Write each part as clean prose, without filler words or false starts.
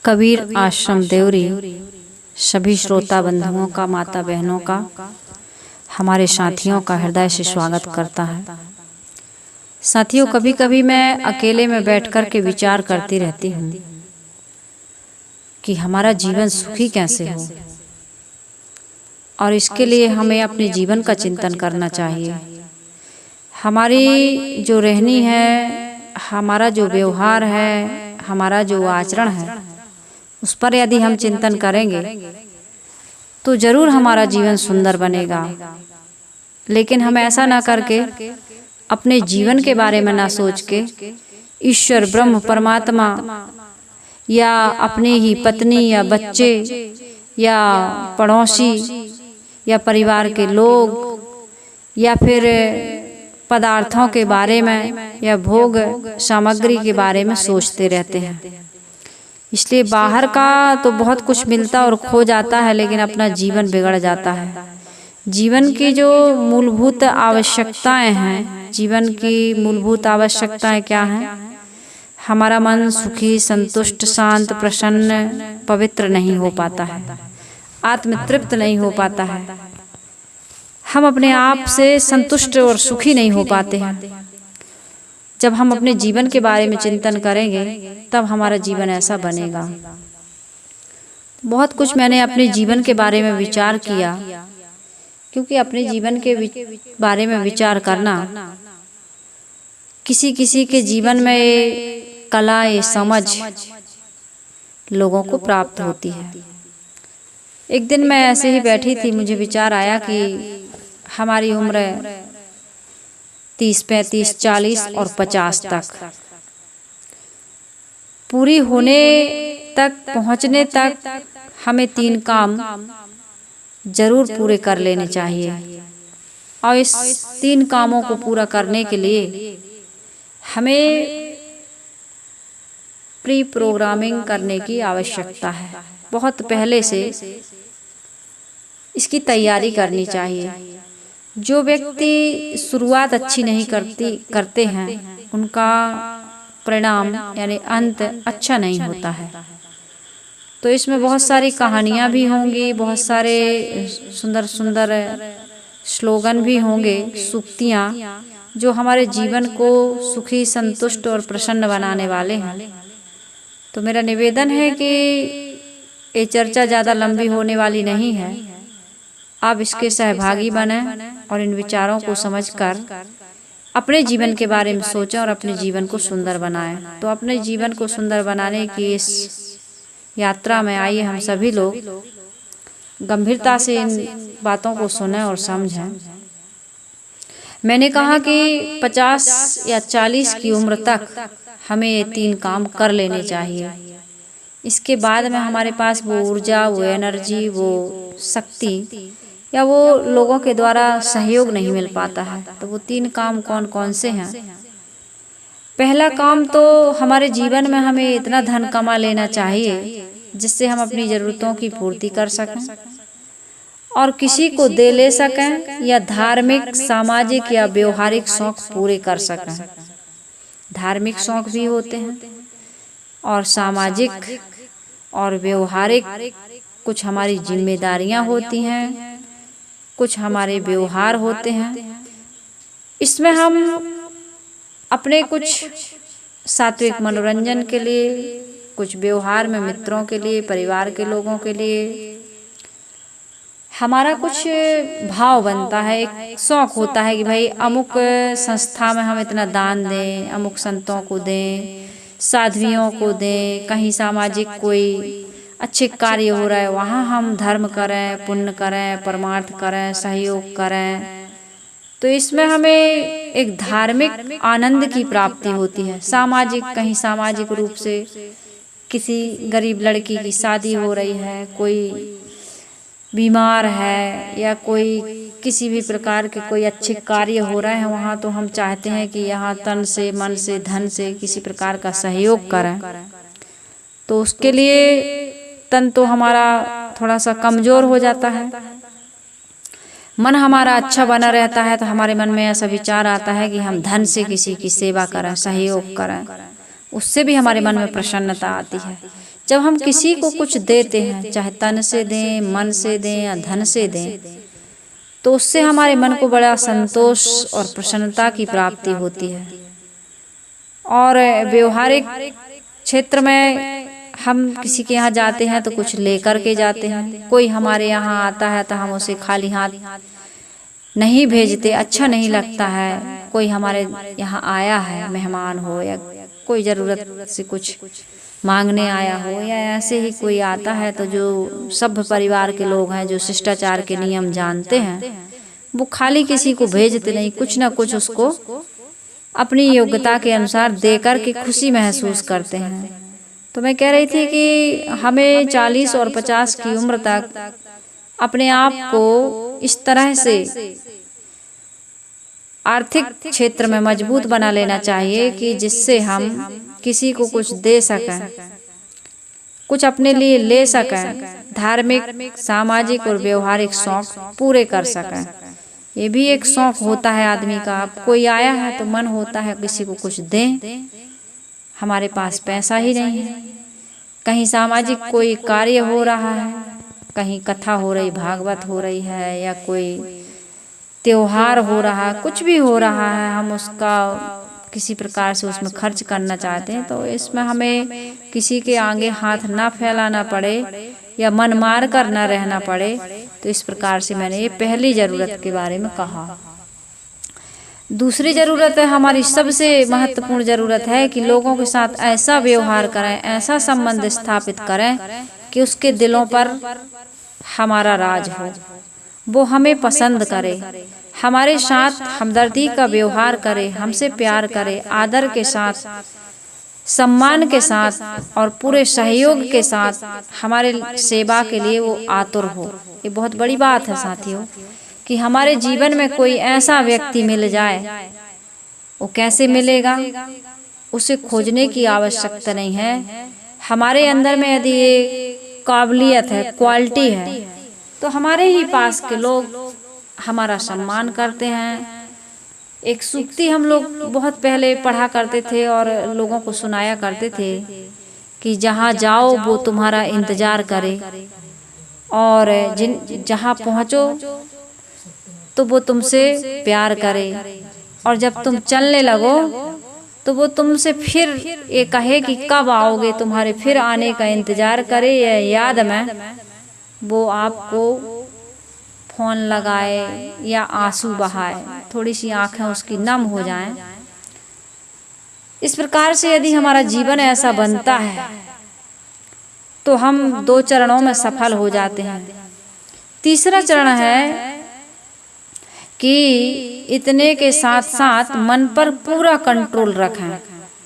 कबीर आश्रम देवरी सभी श्रोता बंधुओं का, माता बहनों का, हमारे साथियों का हृदय से स्वागत करता है। साथियों, कभी कभी मैं अकेले में बैठ कर के विचार करती रहती हूँ कि हमारा जीवन सुखी कैसे हो, और इसके लिए हमें अपने जीवन का चिंतन करना चाहिए। हमारी जो रहनी है, हमारा जो व्यवहार है, हमारा जो आचरण है, उस पर यदि हम चिंतन करेंगे तो जरूर हमारा जीवन सुंदर बनेगा। लेकिन हम ऐसा ना करके अपने जीवन के बारे में ना सोच के ईश्वर, ब्रह्म, परमात्मा या अपने ही पत्नी या बच्चे या पड़ोसी या परिवार के लोग या फिर पदार्थों के बारे में या भोग सामग्री के बारे में सोचते रहते हैं। इसलिए बाहर का तो बहुत कुछ मिलता और खो जाता है, लेकिन अपना जीवन बिगड़ जाता है। जीवन की जो मूलभूत आवश्यकताएं हैं, जीवन की मूलभूत आवश्यकताएं क्या हैं? हमारा मन सुखी, संतुष्ट, शांत, प्रसन्न, पवित्र नहीं हो पाता है, आत्मतृप्त नहीं हो पाता है। हम अपने आप से संतुष्ट और सुखी नहीं हो पाते हैं। जब हम अपने जीवन के बारे में चिंतन करेंगे तब हमारा जीवन ऐसा बनेगा। बहुत कुछ मैंने अपने जीवन के बारे में विचार किया, क्योंकि अपने जीवन के बारे में विचार करना किसी किसी के जीवन में ये कला, ये समझ लोगों को प्राप्त होती है। एक दिन मैं ऐसे ही बैठी थी, मुझे विचार आया कि हमारी उम्र 30, 35, 40 और 50 तक पूरी होने तक, पहुंचने तक हमें 3 काम जरूर पूरे कर लेने चाहिए। और इस 3 कामों को पूरा करने के लिए हमें प्री प्रोग्रामिंग करने की आवश्यकता है। बहुत पहले से इसकी तैयारी करनी चाहिए। जो व्यक्ति शुरुआत अच्छी नहीं करते हैं, उनका परिणाम यानी अंत अच्छा नहीं होता है। तो इसमें बहुत सारी कहानियाँ भी होंगी, बहुत सारे सुंदर सुंदर स्लोगन भी होंगे, सूक्तियाँ, जो हमारे जीवन को सुखी, संतुष्ट और प्रसन्न बनाने वाले हैं। तो मेरा निवेदन है कि ये चर्चा ज़्यादा लंबी होने वाली नहीं है। आप इसके सहभागी बने और इन विचारों को समझकर अपने जीवन के बारे में सोचें और अपने जीवन को सुंदर बनाएं। तो अपने जीवन को सुंदर बनाने की इस यात्रा में आइए हम सभी लोग गंभीरता से इन बातों को सुनें और समझें। मैंने कहा कि 50 या 40 की उम्र तक हमें ये 3 काम कर लेने चाहिए। इसके बाद में हमारे पास वो ऊर्जा, वो एनर्जी, वो शक्ति या वो लोगों के द्वारा सहयोग नहीं मिल पाता है। तो वो 3 काम कौन कौन से हैं? पहला काम तो हमारे जीवन में हमें इतना धन कमा लेना चाहिए जिससे हम अपनी ज़रूरतों की पूर्ति कर सकें और किसी को दे ले सकें, या धार्मिक, सामाजिक या व्यवहारिक शौक पूरे कर सकें। धार्मिक शौक भी होते हैं और सामाजिक और व्यवहारिक कुछ हमारी जिम्मेदारियां होती हैं, कुछ हमारे व्यवहार होते हैं। इसमें हम अपने कुछ सात्विक मनोरंजन के लिए, कुछ व्यवहार में मित्रों के लिए, परिवार के लोगों के लिए हमारा कुछ भाव बनता है, एक शौक होता है कि भाई अमुक संस्था में हम इतना दान दें, अमुक संतों को दें, साध्वियों को दें, कहीं सामाजिक कोई अच्छे कार्य हो रहा है वहाँ हम धर्म करें, पुण्य करें, परमार्थ करें, सहयोग करें। तो इसमें हमें एक धार्मिक आनंद की प्राप्ति होती है। सामाजिक, कहीं सामाजिक रूप से किसी गरीब लड़की की शादी हो रही है, कोई बीमार है, या कोई किसी भी प्रकार के कोई अच्छे कार्य हो रहे हैं वहाँ, तो हम चाहते हैं कि यहाँ तन से, मन से, धन से किसी प्रकार का सहयोग करें। तो उसके लिए तन तो हमारा थोड़ा सा कमज़ोर हो जाता है, मन हमारा अच्छा बना रहता है, तो हमारे मन में ऐसा विचार आता है कि हम धन से किसी की सेवा करें, सहयोग करें, उससे भी हमारे मन में प्रसन्नता आती है। जब हम किसी को कुछ देते हैं, चाहे तन से दें, मन से दें या धन से दें, तो उससे हमारे मन को बड़ा संतोष और प्रसन्नता की प्राप्ति होती है। और व्यवहारिक क्षेत्र में हम किसी के यहाँ जाते हैं तो कुछ लेकर के जाते हैं। कोई हमारे यहाँ आता है तो हम उसे खाली हाथ नहीं भेजते, अच्छा नहीं लगता है। कोई हमारे यहाँ आया है, मेहमान हो या कोई ज़रूरत से कुछ मांगने आया हो या ऐसे ही कोई आता है, तो जो सभ्य परिवार के लोग हैं, जो शिष्टाचार के नियम जानते हैं, वो खाली किसी को भेजते नहीं, कुछ ना कुछ उसको अपनी योग्यता के अनुसार देकर के खुशी महसूस करते हैं। तो मैं कह रही थी कि हमें 40 और 50 की उम्र तक अपने आप को इस तरह से आर्थिक क्षेत्र में मजबूत बना लेना चाहिए कि जिससे हम किसी को कुछ दे सकें, कुछ अपने लिए ले सकें, धार्मिक, सामाजिक और व्यवहारिक शौक पूरे कर सकें। ये भी एक शौक होता है आदमी का। अब कोई आया है तो मन होता है किसी को कुछ दें। हमारे पास पैसा ही नहीं है, कहीं सामाजिक कोई कार्य हो रहा है, कहीं कथा हो रही, भागवत हो रही है, या कोई त्योहार हो रहा है, कुछ भी हो रहा है, हम उसका किसी प्रकार से उसमें खर्च करना चाहते हैं, तो इसमें हमें किसी के आगे हाथ ना फैलाना पड़े या मन मार कर ना रहना पड़े। तो इस प्रकार से मैंने ये पहली ज़रूरत के बारे में कहा। दूसरी ज़रूरत है, हमारी सबसे महत्वपूर्ण ज़रूरत है कि लोगों के साथ ऐसा व्यवहार करें, ऐसा संबंध स्थापित करें कि उसके दिलों पर हमारा राज हो, वो हमें पसंद करे, हमारे साथ हमदर्दी का व्यवहार करे, हमसे प्यार करे, आदर के साथ, सम्मान के साथ और पूरे सहयोग के साथ हमारे सेवा के लिए वो आतुर हो। ये बहुत बड़ी बात है साथियों, कि हमारे जीवन में कोई ऐसा व्यक्ति मिल जाए। वो कैसे मिलेगा, उसे खोजने की आवश्यकता नहीं है। हमारे अंदर में यदि ये काबिलियत है, क्वालिटी है, तो हमारे ही पास के लोग हमारा सम्मान करते हैं। एक सूक्ति हम लोग बहुत पहले पढ़ा करते थे और लोगों को सुनाया करते थे कि जहाँ जाओ वो तुम्हारा इंतजार करे, और जहाँ पहुँचो तो वो तुमसे प्यार करे, और जब तुम चलने लगो तो वो तुमसे फिर ये कहे कि कब आओगे, तुम्हारे फिर आने का इंतजार करे, या याद में वो आपको फोन लगाए या आंसू बहाए, थोड़ी सी आंखें उसकी नम हो जाएं। इस प्रकार से यदि हमारा जीवन ऐसा बनता है तो हम 2 चरणों में सफल हो जाते हैं। तीसरा चरण है कि इतने के साथ साथ मन पर पूरा कंट्रोल रखें।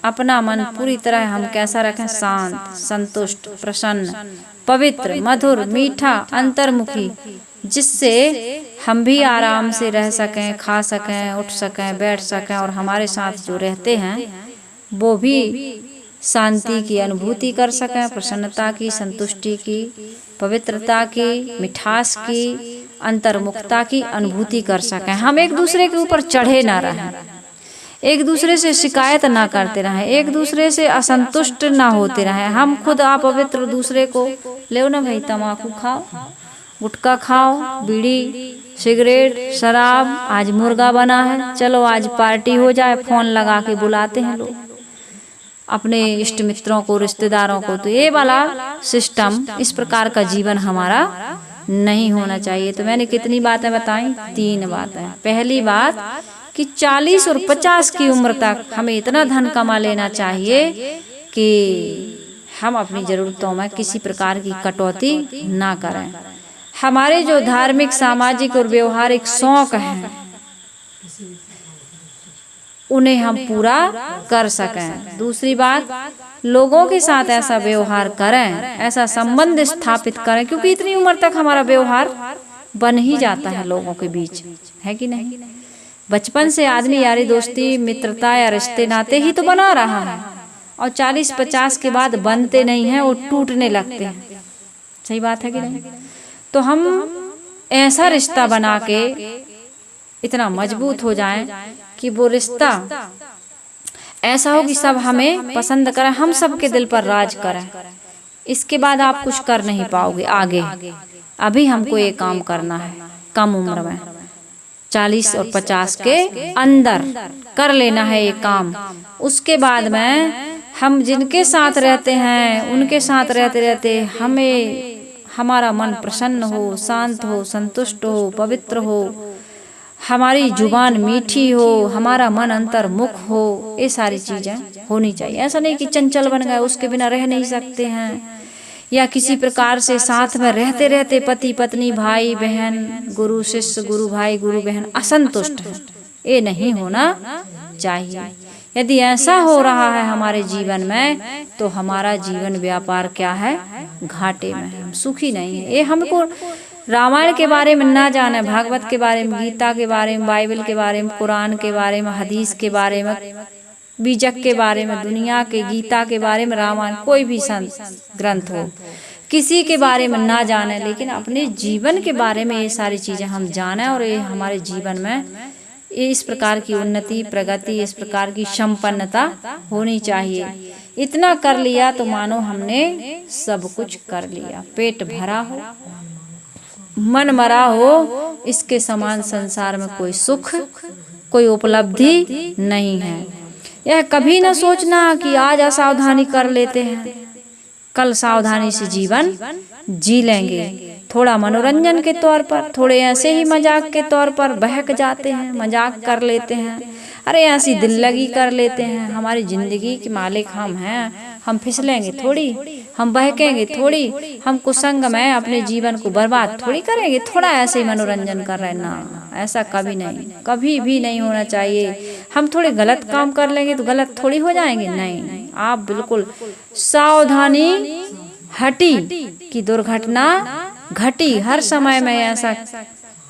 अपना मन पूरी तरह हम कैसा रखें, शांत, संतुष्ट, प्रसन्न, पवित्र, मधुर, मीठा, अंतर्मुखी, जिससे हम भी आराम से रह सकें, खा सकें, उठ सकें, बैठ सकें, और हमारे साथ जो रहते हैं वो भी शांति की अनुभूति कर सकें, प्रसन्नता की, संतुष्टि की, पवित्रता की, मिठास की, अंतर्मुखता की अनुभूति कर सकें। हम एक दूसरे के ऊपर चढ़े ना रहें, एक दूसरे से शिकायत ना करते रहें, एक दूसरे से असंतुष्ट ना होते रहें। हम खुद अपवित्र दूसरे को ले ना भाई, तम्बाकू खाओ, गुटखा खाओ, बीड़ी, सिगरेट, शराब, आज मुर्गा बना है, चलो आज पार्टी हो जाए, फोन लगा के बुलाते हैं लोग अपने इष्ट मित्रों को, रिश्तेदारों को। तो ये वाला सिस्टम, इस प्रकार का जीवन हमारा नहीं होना चाहिए। तो मैंने कितनी बातें बताई, 3 बातें। पहली बात कि 40 और 50 की उम्र तक हमें इतना धन कमा लेना चाहिए कि हम अपनी ज़रूरतों में किसी प्रकार की कटौती ना करें। हमारे जो धार्मिक, सामाजिक और व्यवहारिक शौक हैं उन्हें हम पूरा कर सकें। दूसरी बात, लोगों के साथ ऐसा व्यवहार करें, ऐसा संबंध स्थापित करें, क्योंकि इतनी उम्र तक हमारा व्यवहार बन ही जाता है लोगों के बीच, है कि नहीं। बचपन से आदमी यारी दोस्ती, मित्रता या रिश्ते नाते ही तो बना रहा है, और 40-50 के बाद बनते नहीं हैं, वो टूटने लगते हैं। सही बात है कि नहीं। तो हम ऐसा रिश्ता बना के इतना मजबूत हो जाएं कि वो रिश्ता ऐसा हो कि सब हमें पसंद करें, हम सबके दिल पर राज करें। इसके बाद आप कुछ कर नहीं पाओगे आगे। अभी हमको ये काम करना है, कम उम्र में 40 और 50 के अंदर कर लेना है ये काम। उसके बाद में हम जिनके साथ रहते हैं उनके साथ रहते रहते हमें हमारा मन प्रसन्न हो, शांत हो, संतुष्ट हो, पवित्र हो, हमारी जुबान मीठी हो, हमारा मन अंतर्मुख हो, ये सारी चीज़ें होनी चाहिए। ऐसा नहीं कि चंचल बन गए उसके बिना रह नहीं सकते हैं, या किसी प्रकार से साथ में रहते रहते पति पत्नी भाई बहन गुरु शिष्य गुरु भाई गुरु बहन असंतुष्ट है, ये नहीं होना चाहिए। यदि ऐसा हो रहा है हमारे जीवन में तो हमारा जीवन व्यापार क्या है, घाटे में है, हम सुखी नहीं है। ये हमको रामायण के बारे में ना जाने, भागवत के बारे में, गीता के बारे में, बाइबल के बारे में, कुरान के बारे में, हदीस के बारे में, बीजक के बारे में, दुनिया के गीता के बारे में, रामायण कोई भी संत ग्रंथ हो किसी के बारे में ना जाने, लेकिन अपने जीवन के बारे में ये सारी चीज़ें हम जाने और ये हमारे जीवन में इस प्रकार की उन्नति प्रगति, इस प्रकार की संपन्नता होनी चाहिए। इतना कर लिया तो मानो हमने सब कुछ कर लिया। पेट भरा हो, मन मरा हो, इसके समान संसार में कोई सुख कोई उपलब्धि नहीं है। यह कभी न सोचना कि आज असावधानी कर लेते हैं, कल सावधानी से जीवन जी लेंगे। थोड़ा मनोरंजन के तौर पर, थोड़े ऐसे ही मजाक के तौर पर बहक जाते हैं, मजाक कर लेते हैं, अरे ऐसी दिल लगी कर लेते हैं। हमारी जिंदगी के मालिक हम हैं, हम फिसलेंगे थोड़ी, हम बहकेंगे थोड़ी, हम कुसंग में अपने जीवन को बर्बाद थोड़ी करेंगे। थोड़ा ऐसे ही मनोरंजन कर रहे हैं ना, ऐसा कभी नहीं, कभी भी नहीं होना चाहिए। हम थोड़े गलत काम कर लेंगे तो गलत थोड़ी हो जाएंगे, नहीं। आप बिल्कुल सावधानी हटी कि दुर्घटना घटी। हर समय में ऐसा,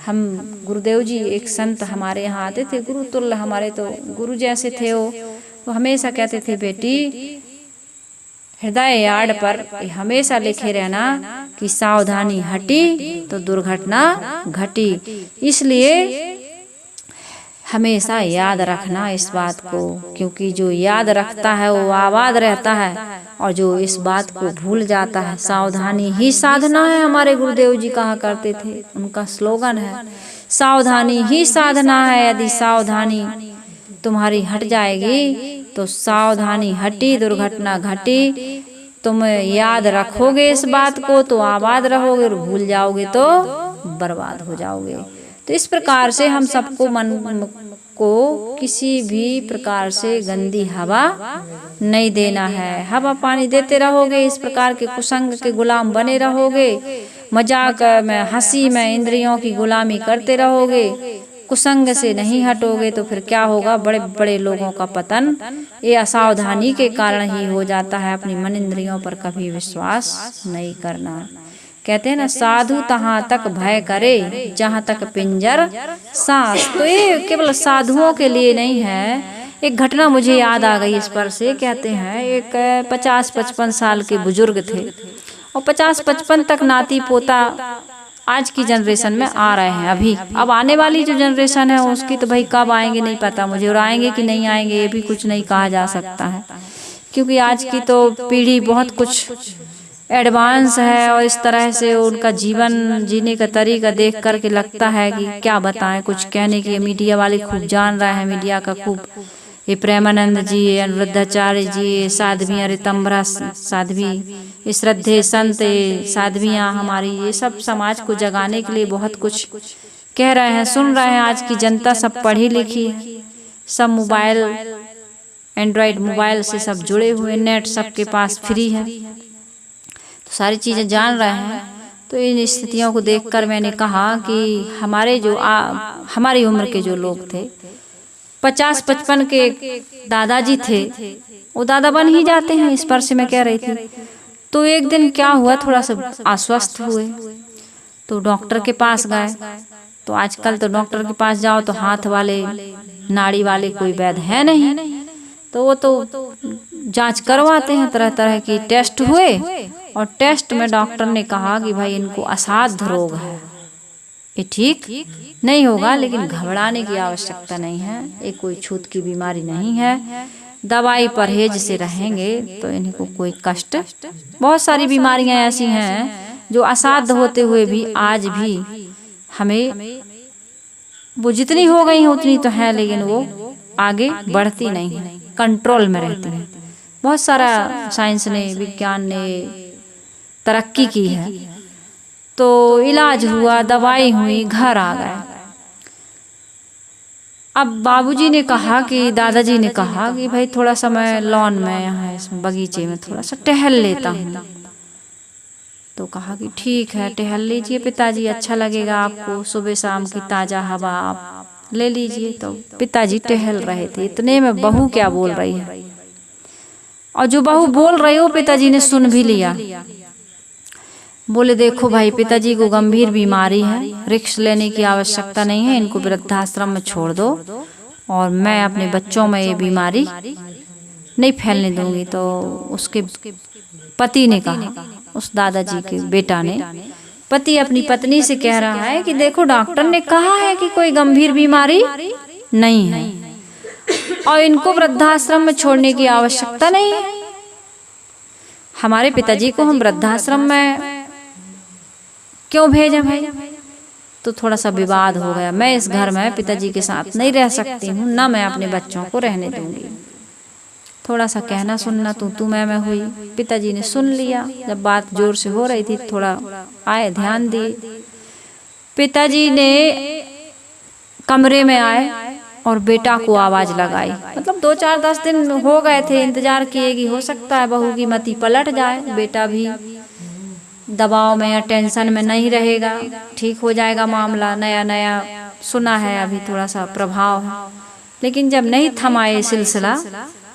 हम गुरुदेव जी एक संत हमारे यहाँ आते थे, गुरु तुल्य, हमारे तो गुरु जैसे थे वो हमेशा कहते थे, बेटी हृदय यार्ड पर हमेशा लिखे रहना कि सावधानी हटी तो दुर्घटना घटी। इसलिए हमेशा याद रखना इस बात को, क्योंकि जो याद रखता है वो आबाद रहता है, और जो इस बात को भूल जाता है, सावधानी ही साधना है। हमारे गुरुदेव जी कहा करते थे, उनका स्लोगन है, सावधानी ही साधना है। यदि सावधानी तुम्हारी हट जाएगी तो सावधानी हटी दुर्घटना घटी। तुम याद रखोगे इस बात को तो आबाद रहोगे, और भूल जाओगे तो बर्बाद हो जाओगे। तो इस प्रकार से हम सबको मन को किसी भी प्रकार से गंदी हवा नहीं देना है। हवा पानी देते रहोगे, इस प्रकार के कुसंग के गुलाम बने रहोगे, मजाक में हंसी में इंद्रियों की गुलामी करते रहोगे, कुसंग से नहीं हटोगे तो फिर क्या होगा, बड़े बड़े लोगों का पतन ये असावधानी के कारण ही हो जाता है। अपनी मन इंद्रियों पर कभी विश्वास नहीं करना। कहते हैं ना, साधु तहाँ तक भय करे जहाँ तक पिंजर सांस। तो ये केवल साधुओं के लिए नहीं है। एक घटना मुझे याद आ गई इस पर से। कहते हैं एक 50-55 साल के बुजुर्ग थे, और 50-55 तक नाती पोता आज की जनरेशन में आ रहे हैं। अभी अब आने वाली जो जनरेशन है उसकी तो भाई कब आएंगे नहीं पता मुझे, और आएंगे कि नहीं आएंगे ये भी कुछ नहीं कहा जा सकता है, क्योंकि आज की तो पीढ़ी बहुत कुछ एडवांस है, और इस तरह से उनका जीवन जीने का तरीका देख करके लगता है कि क्या बताएं, कुछ कहने की। मीडिया वाले खूब जान रहे हैं, मीडिया का खूब, ये प्रेमानंद जी, अनुरुद्धाचार्य जी, साध्वियाँ ऋतंभरा साध्वी, श्रद्धे संत साध्वियाँ हमारी, ये सब समाज को जगाने के लिए बहुत कुछ कह रहे हैं, सुन रहे हैं। आज की जनता सब पढ़ी लिखी है, सब मोबाइल एंड्रॉयड मोबाइल से सब जुड़े हुए, नेट सबके पास फ्री है, तो सारी चीज़ें जान रहे हैं। तो इन स्थितियों को देखकर मैंने कहा कि हमारे जो हमारी उम्र के जो लोग थे, 50-55 के दादाजी थे, वो दादा बन ही जाते हैं, इस पर से मैं कह रही थी। तो एक दिन क्या हुआ, थोड़ा सा अस्वस्थ हुए तो डॉक्टर के पास गए। तो आजकल तो डॉक्टर के पास जाओ तो हाथ वाले नाड़ी वाले कोई वैद्य है नहीं, तो वो तो जांच करवाते हैं, तरह तरह की टेस्ट हुए, और टेस्ट में डॉक्टर ने कहा कि भाई इनको असाध्य रोग है, ये ठीक नहीं होगा, लेकिन घबराने की आवश्यकता नहीं है, ये कोई छूत की बीमारी नहीं है, दवाई परहेज से रहेंगे तो इनको कोई कष्ट, बहुत सारी बीमारियां ऐसी हैं जो असाध्य होते हुए भी आज भी हमें, वो जितनी हो गई हैं उतनी तो हैं, लेकिन वो आगे बढ़ती नहीं है, कंट्रोल में रहती हैं। बहुत सारा साइंस ने, विज्ञान ने तरक्की की है, तो इलाज हुआ, दवाई हुई, घर आ गए। अब बाबूजी ने कहा कि, दादाजी ने कहा कि भाई थोड़ा सा मैं लॉन में, यहाँ इसमें बगीचे में थोड़ा सा टहल लेता हूँ। तो कहा कि ठीक है, टहल लीजिए पिताजी, अच्छा लगेगा आपको, सुबह शाम की ताज़ा हवा आप ले लीजिए। तो पिताजी टहल रहे थे, इतने में बहू क्या बोल रही है, और जो बहू बोल रही हो पिताजी ने सुन भी लिया। बोले देखो भाई, पिताजी को गंभीर बीमारी है, रिस्क लेने की आवश्यकता नहीं है, इनको वृद्धाश्रम में छोड़ दो, और मैं अपने बच्चों में ये बीमारी नहीं फैलने दूंगी। तो उसके पति ने कहा, उस दादाजी के बेटा ने, पति अपनी पत्नी से कह रहा है कि देखो डॉक्टर ने कहा है कि कोई गंभीर बीमारी नहीं है और इनको वृद्धाश्रम में छोड़ने की आवश्यकता नहीं है। हमारे पिताजी को हम वृद्धाश्रम में क्यों भेजें भाई? तो थोड़ा सा विवाद हो गया। मैं इस घर में पिताजी के साथ नहीं रह सकती हूँ, ना मैं अपने बच्चों को रहने दूंगी। थोड़ा सा कहना सुनना तू मैं हुई। पिताजी ने सुन लिया, जब बात जोर से हो रही थी थोड़ा आए, ध्यान दिए। पिताजी ने कमरे में आए और बेटा को आवाज लगाई। मतलब 2-4-10 दिन हो गए थे, इंतजार किए कि हो सकता है बहू की मति पलट जाए, बेटा भी दबाव में या टेंशन में नहीं रहेगा, ठीक हो जाएगा मामला, नया नया सुना है, अभी थोड़ा सा प्रभाव है। लेकिन जब नहीं थमा ये सिलसिला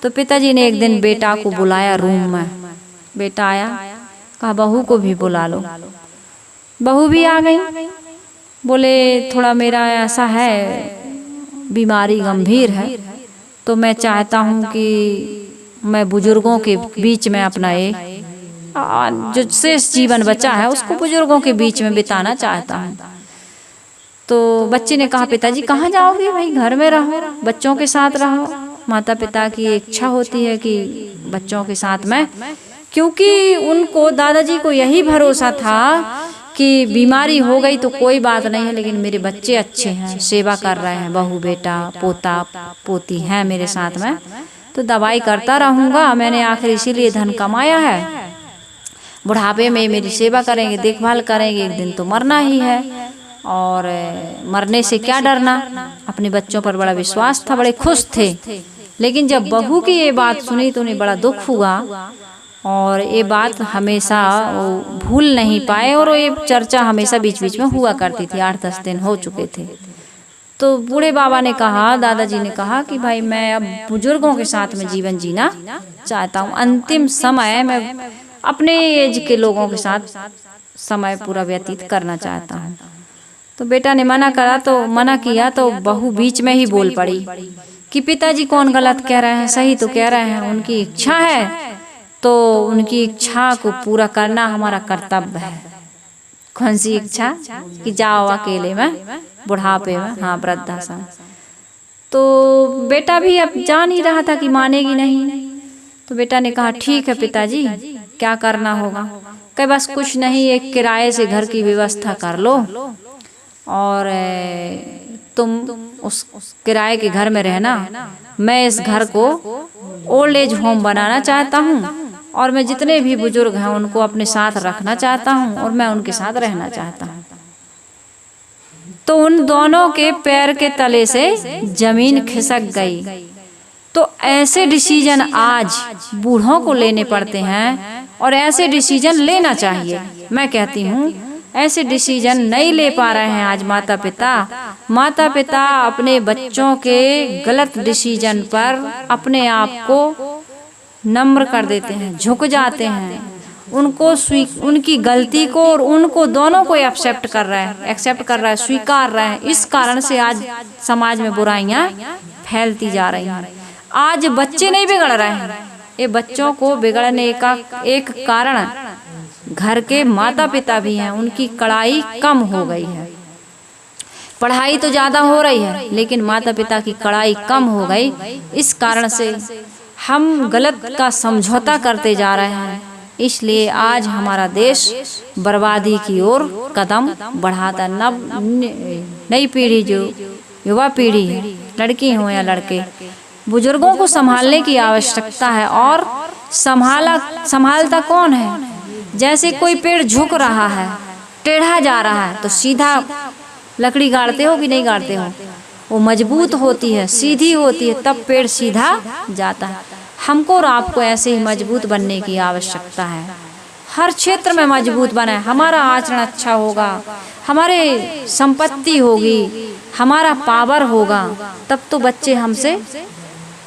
तो पिताजी ने एक दिन बेटा को बुलाया रूम में। बेटा आया, कहा बहू को भी बुला लो। बहू भी आ गई। बोले थोड़ा मेरा ऐसा है, बीमारी गंभीर है, तो मैं चाहता हूँ कि मैं बुजुर्गों के बीच में अपना ये जो शेष जीवन बचा है उसको बुजुर्गों के बीच में बिताना चाहता हूँ। तो बच्चे ने कहा पिताजी कहाँ जाओगे भाई, घर में रहो, बच्चों के साथ रहो। माता पिता की इच्छा होती है कि बच्चों के साथ में, क्योंकि उनको, दादाजी को यही भरोसा था कि बीमारी हो गई तो कोई बात नहीं है, लेकिन मेरे बच्चे अच्छे हैं, सेवा कर रहे हैं, बहू बेटा पोता पोती हैं मेरे साथ में, तो दवाई करता रहूँगा। मैंने आखिर इसीलिए धन कमाया है, बुढ़ापे में मेरी सेवा करेंगे, देखभाल करेंगे, एक दिन तो मरना ही है, और मरने से क्या डरना। अपने बच्चों पर बड़ा विश्वास था, बड़े खुश थे। लेकिन जब बहू की ये बात सुनी तो उन्हें बड़ा दुख हुआ, और ये बात हमेशा वो भूल नहीं पाए, और ये चर्चा हमेशा बीच बीच में हुआ करती थी। 8-10 दिन हो चुके थे। तो बूढ़े बाबा ने कहा, दादाजी ने कहा कि भाई मैं अब बुजुर्गों के साथ में जीवन जीना चाहता हूँ, अंतिम समय में अपने एज के लोगों के साथ समय पूरा व्यतीत करना चाहता हूँ। तो बेटा ने मना किया तो बहू बीच में ही बोल पड़ी कि पिताजी कौन गलत कह रहे हैं, सही तो कह रहे हैं, उनकी इच्छा है तो उनकी इच्छा को पूरा करना हमारा कर्तव्य है। कौन सी इच्छा? कि जाओ अकेले में बुढ़ापे में, हाँ वृद्धाश्रम। तो बेटा भी अब जान ही रहा था कि मानेगी नहीं। तो बेटा ने कहा ठीक है पिताजी, क्या करना होगा? कहे बस कुछ नहीं, एक किराए से घर की व्यवस्था कर लो, और तुम उस किराए के घर में रहना। मैं इस घर को ओल्ड एज होम बनाना चाहता हूँ, और मैं जितने भी बुजुर्ग हैं उनको अपने साथ रखना चाहता हूँ, और मैं उनके साथ रहना चाहता हूँ। तो उन दोनों के पैर के तले से जमीन खिसक गई। तो ऐसे डिसीजन आज बूढ़ों को लेने पड़ते हैं, और ऐसे डिसीजन लेना चाहिए। मैं कहती हूँ ऐसे डिसीजन नहीं ले पा रहे हैं आज माता पिता अपने बच्चों के गलत डिसीजन पर अपने आप को नम्र कर देते हैं, झुक जाते हैं, उनको उनकी गलती को और उनको दोनों को एक्सेप्ट कर रहा है, स्वीकार रहा है। इस कारण से आज समाज में बुराइयां फैलती जा रही हैं। आज बच्चे नहीं बिगड़ रहे हैं, ये बच्चों को बिगड़ने का एक कारण घर के माता पिता भी हैं, उनकी कड़ाई कम हो गई है। पढ़ाई तो ज़्यादा हो रही है, लेकिन माता पिता की कड़ाई कम हो गई। इस कारण से हम गलत का समझौता करते जा रहे हैं, इसलिए आज हमारा देश बर्बादी की ओर कदम बढ़ाता। नई पीढ़ी जो युवा पीढ़ी है, लड़की हो या लड़के, बुजुर्गों को संभालने की आवश्यकता है। और संभालता कौन है? जैसे कोई पेड़ झुक रहा है, टेढ़ा जा रहा है, तो सीधा लकड़ी गाड़ते हो कि नहीं गाड़ते हो? वो मजबूत होती है, सीधी होती है, तब पेड़ सीधा जाता है। हमको और आपको ऐसे ही मजबूत बनने की आवश्यकता है। हर क्षेत्र में मजबूत बने, हमारा आचरण अच्छा होगा, हमारे संपत्ति होगी, हमारा पावर होगा, तब तो बच्चे हमसे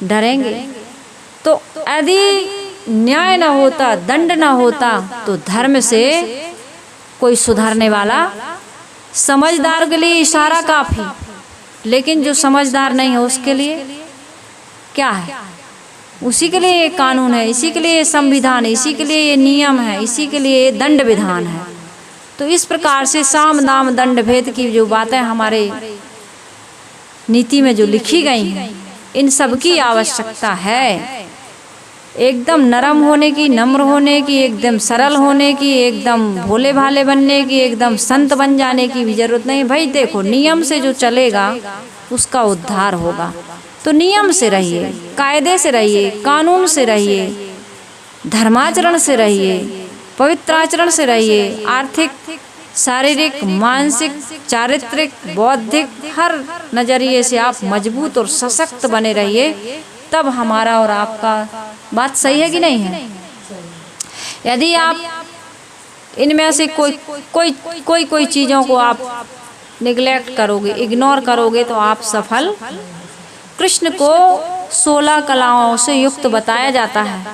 डरेंगे। तो यदि न्याय न होता, दंड न होता, तो धर्म से कोई सुधरने वाला, समझदार के लिए इशारा काफी, लेकिन जो समझदार नहीं है उसके लिए क्या है? उसी के लिए ये कानून है, इसी के लिए ये संविधान है, इसी के लिए ये नियम है, इसी के लिए ये दंड विधान है। तो इस प्रकार से साम दाम दंड भेद की जो बातें हमारे नीति में जो लिखी गई हैं, इन सब की आवश्यकता है। एकदम नरम होने की, नम्र होने की, एकदम सरल होने की, एकदम भोले भाले बनने की, एकदम संत बन जाने की भी जरूरत नहीं। भाई देखो, नियम से जो चलेगा उसका उद्धार होगा। तो नियम से रहिए, कायदे से रहिए, कानून से रहिए, धर्माचरण से रहिए, पवित्राचरण से रहिए, आर्थिक, शारीरिक, मानसिक, चारित्रिक, बौद्धिक, हर नजरिए से आप मजबूत और सशक्त बने रहिए, तब हमारा और आपका बात सही है कि नहीं है? यदि आप इनमें से कोई चीज़ों को आप निगलेक्ट करोगे, इग्नोर करोगे, तो आप सफल। कृष्ण को 16 कलाओं से युक्त बताया जाता है,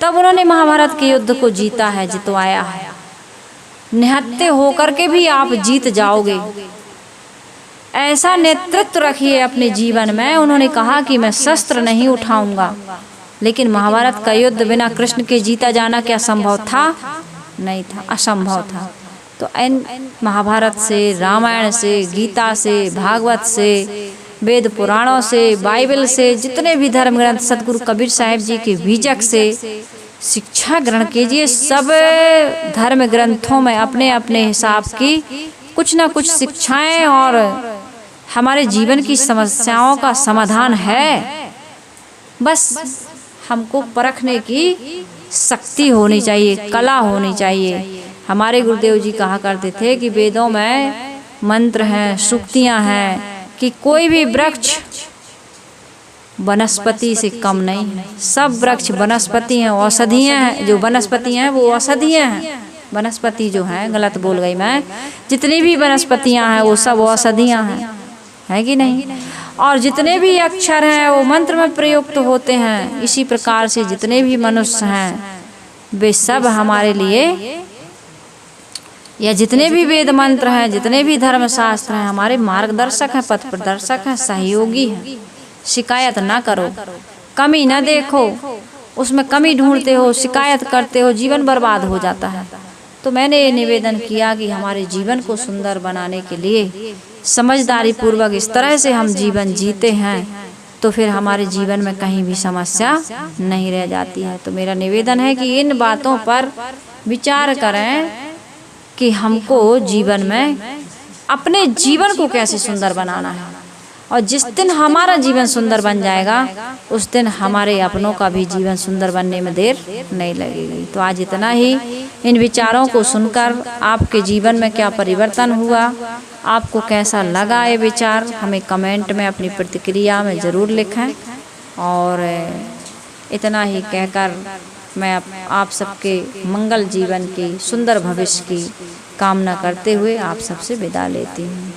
तब उन्होंने महाभारत के युद्ध को जीता है, जितवाया है। निहत्थे होकर के भी आप जीत जाओगे। ऐसा नेतृत्व रखिए अपने जीवन में। उन्होंने कहा कि मैं शस्त्र नहीं उठाऊंगा, लेकिन महाभारत का युद्ध बिना कृष्ण के जीता जाना क्या संभव था? नहीं था, असंभव था। तो इन महाभारत से, रामायण से, गीता से, भागवत से, वेद पुराणों से, बाइबल से, जितने भी धर्म ग्रंथ, सतगुरु कबीर साहिब जी के बीजक से शिक्षा ग्रहण कीजिए। सब धर्म ग्रंथों में अपने अपने हिसाब की कुछ ना कुछ शिक्षाएं और हमारे जीवन की समस्याओं का समाधान है। बस हमको परखने की शक्ति होनी चाहिए, कला होनी चाहिए। हमारे गुरुदेव जी कहा करते थे कि वेदों में मंत्र हैं, सूक्तियां हैं, कि कोई भी वृक्ष वनस्पति से कम नहीं है। सब वृक्ष वनस्पति हैं, औषधियाँ हैं। जो वनस्पतियाँ हैं वो औषधियाँ हैं। वनस्पति जो हैं, गलत बोल गई मैं, जितनी भी वनस्पतियाँ हैं वो सब औषधियाँ हैं, है कि नहीं? और जितने भी अक्षर हैं वो मंत्र में प्रयुक्त होते हैं। इसी प्रकार से जितने भी मनुष्य हैं वे सब हमारे लिए, या जितने भी वेद मंत्र हैं, जितने भी धर्मशास्त्र हैं, हमारे मार्गदर्शक हैं, पथ प्रदर्शक हैं, सहयोगी हैं। शिकायत ना करो, कमी ना देखो, उसमें कमी ढूंढते हो, शिकायत करते हो, जीवन बर्बाद हो जाता है। तो मैंने ये निवेदन किया कि हमारे जीवन को सुंदर बनाने के लिए समझदारी पूर्वक इस तरह से हम जीवन जीते हैं, तो फिर हमारे जीवन में कहीं भी समस्या नहीं रह जाती है। तो मेरा निवेदन है कि इन बातों पर विचार करें कि हमको जीवन में अपने जीवन को कैसे सुंदर बनाना है। और जिस दिन हमारा जीवन सुंदर बन जाएगा, उस दिन हमारे अपनों का भी जीवन सुंदर बनने में देर नहीं लगेगी। तो आज इतना ही। इन विचारों को सुनकर आपके जीवन में क्या परिवर्तन हुआ, आपको कैसा लगा ये विचार, हमें कमेंट में अपनी प्रतिक्रिया में ज़रूर लिखें। और इतना ही कहकर मैं आप सबके मंगल जीवन की, सुंदर भविष्य की कामना करते हुए आप सबसे विदा लेती हूँ।